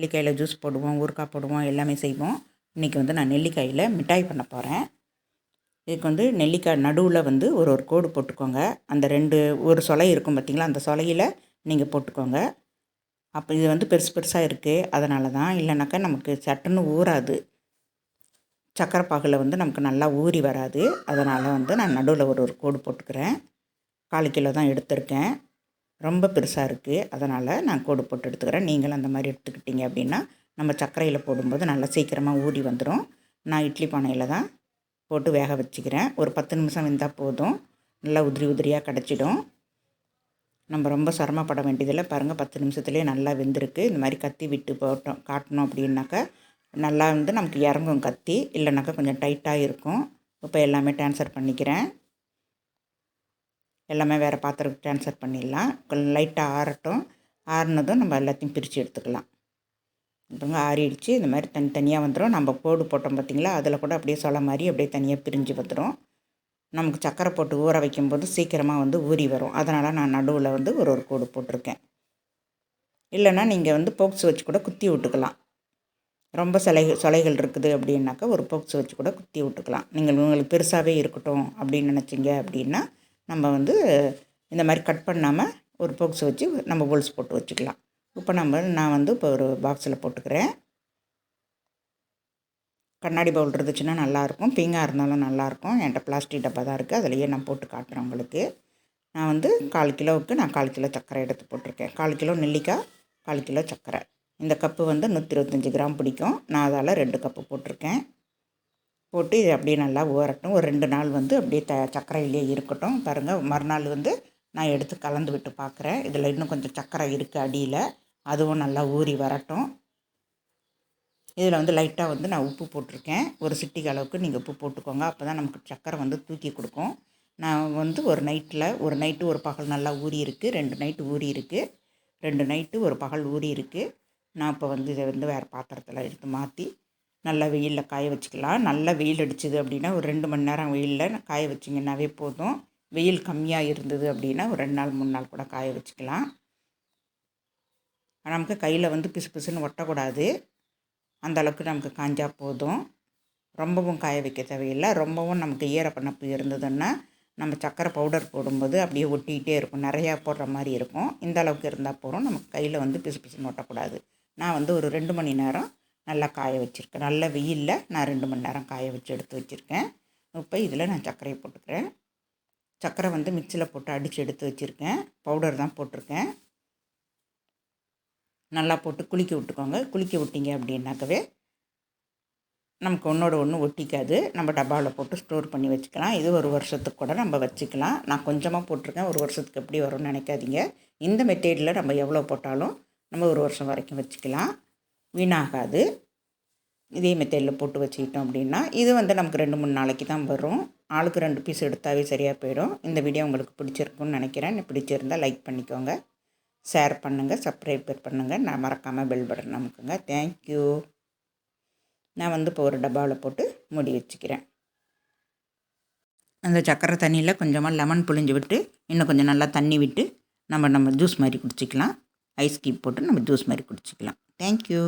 நெல்லிக்காயில் juice போடுவோம், ஊறுகாய் போடுவோம், எல்லாமே செய்வோம். இன்றைக்கி வந்து நான் நெல்லிக்காயில் மிட்டாய் பண்ண போகிறேன். இதுக்கு வந்து நெல்லிக்காய் நடுவில் வந்து ஒரு கோடு போட்டுக்கோங்க. அந்த ஒரு சொலை இருக்கும் பார்த்திங்களா, அந்த சொலையில் நீங்கள் போட்டுக்கோங்க. அப்போ இது வந்து பெருசு பெருசாக இருக்குது, அதனால தான். இல்லைனாக்கா நமக்கு சட்டுன்னு ஊறாது. சக்கரை பாகில் வந்து நமக்கு நல்லா ஊறி வராது. அதனால் வந்து நான் நடுவில் ஒரு கோடு போட்டுக்கிறேன். 1/4 கிலோ தான் எடுத்திருக்கேன். ரொம்ப பெருசாக இருக்குது, அதனால் நான் கோடு போட்டு எடுத்துக்கிறேன். நீங்களும் அந்த மாதிரி எடுத்துக்கிட்டீங்க அப்படின்னா நம்ம சர்க்கரையில் போடும்போது நல்லா சீக்கிரமாக ஊறி வந்துடும். நான் இட்லி பானையில் தான் போட்டு வேக வச்சுக்கிறேன். ஒரு 10 நிமிஷம் வெந்தால் போதும். நல்லா உதிரி உதிரியாக கிடச்சிடும். நம்ம ரொம்ப சிரமப்பட வேண்டியதில்லை. பாருங்கள், 10 நிமிஷத்துலேயே நல்லா வெந்திருக்கு. இந்த மாதிரி கத்தி விட்டு காட்டணும் அப்படின்னாக்கா நல்லா வந்து நமக்கு இறங்கும் கத்தி. இல்லைனாக்கா கொஞ்சம் டைட்டாக இருக்கும். இப்போ எல்லாமே ட்ரான்ஸ்ஃபர் பண்ணிக்கிறேன். எல்லாமே வேறு பாத்திரத்துக்கு ட்ரான்ஸ்ஃபர் பண்ணிடலாம். கொஞ்சம் லைட்டாக ஆறட்டும். ஆறுனதும் நம்ம எல்லாத்தையும் பிரித்து எடுத்துக்கலாம். இப்போங்க ஆறிடுச்சு. இந்த மாதிரி தனித்தனியாக வந்துடும். நம்ம கோடு போட்டோம் பார்த்திங்களா, அதில் கூட அப்படியே சொலை மாதிரி அப்படியே தனியாக பிரிஞ்சு வந்துடும். நமக்கு சக்கரை போட்டு ஊற வைக்கும்போது சீக்கிரமாக வந்து ஊறி வரும். அதனால் நான் நடுவில் வந்து ஒரு கோடு போட்டிருக்கேன். இல்லைன்னா நீங்கள் வந்து போக்ஸ் வச்சு கூட குத்தி விட்டுக்கலாம். ரொம்ப சொலைகள் இருக்குது அப்படின்னாக்கா ஒரு போக்ஸ் வச்சு கூட குத்தி விட்டுக்கலாம். உங்களுக்கு பெருசாகவே இருக்கட்டும் அப்படின்னு நினச்சிங்க அப்படின்னா நம்ம வந்து இந்த மாதிரி கட் பண்ணாமல் ஒரு போக்ஸ் வச்சு நம்ம ஹோல்ஸ் போட்டு வச்சுக்கலாம். இப்போ நான் வந்து இப்போ ஒரு பாக்ஸில் போட்டுக்கிறேன். கண்ணாடி பவுல் இருந்துச்சுன்னா நல்லாயிருக்கும், பீங்காக இருந்தாலும் நல்லாயிருக்கும். என்கிட்ட பிளாஸ்டிக் டப்பா தான் இருக்குது, அதிலையே நான் போட்டு காட்டுறேன் உங்களுக்கு. நான் வந்து 1/4 கிலோவுக்கு நான் 1/4 கிலோ சர்க்கரை எடுத்து போட்டிருக்கேன். 1/4 கிலோ நெல்லிக்காய், 1/4 கிலோ சர்க்கரை. இந்த கப்பு வந்து 125 கிராம் பிடிக்கும். நான் அதால் 2 கப்பு போட்டிருக்கேன். போட்டு இது அப்படியே நல்லா ஊறட்டும். ஒரு 2 நாள் வந்து அப்படியே சர்க்கரையிலே இருக்கட்டும். பாருங்கள், மறுநாள் வந்து நான் எடுத்து கலந்து விட்டு பார்க்குறேன். இதில் இன்னும் கொஞ்சம் சர்க்கரை இருக்குது அடியில், அதுவும் நல்லா ஊறி வரட்டும். இதில் வந்து லைட்டாக வந்து நான் உப்பு போட்டிருக்கேன். ஒரு சிட்டிகை அளவுக்கு நீங்கள் உப்பு போட்டுக்கோங்க. அப்போ தான் நமக்கு சர்க்கரை வந்து தூக்கி கொடுக்கும். நான் வந்து ஒரு நைட்டு ஒரு பகல் நல்லா ஊறி இருக்குது. 2 நைட்டு ஊறி இருக்குது. 2 நைட்டு ஒரு பகல் ஊறி இருக்குது. நான் இப்போ வந்து இதை வந்து வேறு பாத்திரத்தில் எடுத்து மாற்றி நல்லா வெயிலில் காய வச்சுக்கலாம். நல்லா வெயில் அடிச்சுது அப்படின்னா ஒரு 2 மணி நேரம் வெயிலில் காய வச்சிங்கன்னாவே போதும். வெயில் கம்மியாக இருந்தது அப்படின்னா ஒரு 2 நாள் 3 நாள் கூட காய வச்சுக்கலாம். நமக்கு கையில் வந்து பிசு பிசுன்னு ஒட்டக்கூடாது. அந்தளவுக்கு நமக்கு காஞ்சா போதும். ரொம்பவும் காய வைக்க தேவையில்லை. ரொம்பவும் நமக்கு ஈரப்பணப்பு இருந்ததுன்னா நம்ம சக்கரை பவுடர் போடும்போது அப்படியே ஒட்டிக்கிட்டே இருக்கும், நிறையா போடுற மாதிரி இருக்கும். இந்த அளவுக்கு இருந்தால் போதும். நமக்கு கையில் வந்து பிசு பிசுன்னு ஒட்டக்கூடாது. நான் வந்து ஒரு 2 மணி நேரம் நல்லா காய வச்சுருக்கேன். நல்ல வெயிலில் நான் 2 மணி நேரம் காய வச்சு எடுத்து வச்சுருக்கேன். இப்போ இதில் நான் சர்க்கரையை போட்டுக்கிறேன். சர்க்கரை வந்து மிக்சியில் போட்டு அடித்து எடுத்து வச்சுருக்கேன். பவுடர் தான் போட்டிருக்கேன். நல்லா போட்டு குலுக்கி விட்டுக்கோங்க. குலுக்கி விட்டிங்க அப்படின்னாக்கவே நமக்கு ஒன்றோட ஒன்று ஒட்டிக்காது. நம்ம டப்பாவில் போட்டு ஸ்டோர் பண்ணி வச்சுக்கலாம். இது ஒரு வருஷத்துக்கு கூட நம்ம வச்சுக்கலாம். நான் கொஞ்சமாக போட்டிருக்கேன். ஒரு வருஷத்துக்கு எப்படி வரும்னு நினைக்காதீங்க. இந்த மெத்தேடில் நம்ம எவ்வளோ போட்டாலும் நம்ம ஒரு வருஷம் வரைக்கும் வச்சுக்கலாம், வீணாகாது. இதே மெத்தேடில் போட்டு வச்சுக்கிட்டோம் அப்படின்னா இது வந்து நமக்கு 2-3 நாளைக்கு தான் வரும். ஆளுக்கு 2 பீஸ் எடுத்தாவே சரியாக போயிடும். இந்த வீடியோ உங்களுக்கு பிடிச்சிருக்குன்னு நினைக்கிறேன். பிடிச்சிருந்தால் லைக் பண்ணிக்கோங்க, ஷேர் பண்ணுங்கள், சப்ஸ்கிரைப் பண்ணுங்கள். நான் மறக்காமல் பெல் பட்டன் அமுக்குங்க. தேங்க்யூ. நான் வந்து இப்போ ஒரு டப்பாவில் போட்டு மூடி வச்சுக்கிறேன். அந்த சக்கரை தண்ணியில் கொஞ்சமாக லெமன் புழிஞ்சு விட்டு இன்னும் கொஞ்சம் நல்லா தண்ணி விட்டு நம்ம ஜூஸ் மாதிரி குடிச்சிக்கலாம். ஐஸ் க்யூப் போட்டு நம்ம ஜூஸ் மாதிரி குடிச்சிக்கலாம். தேங்க்யூ.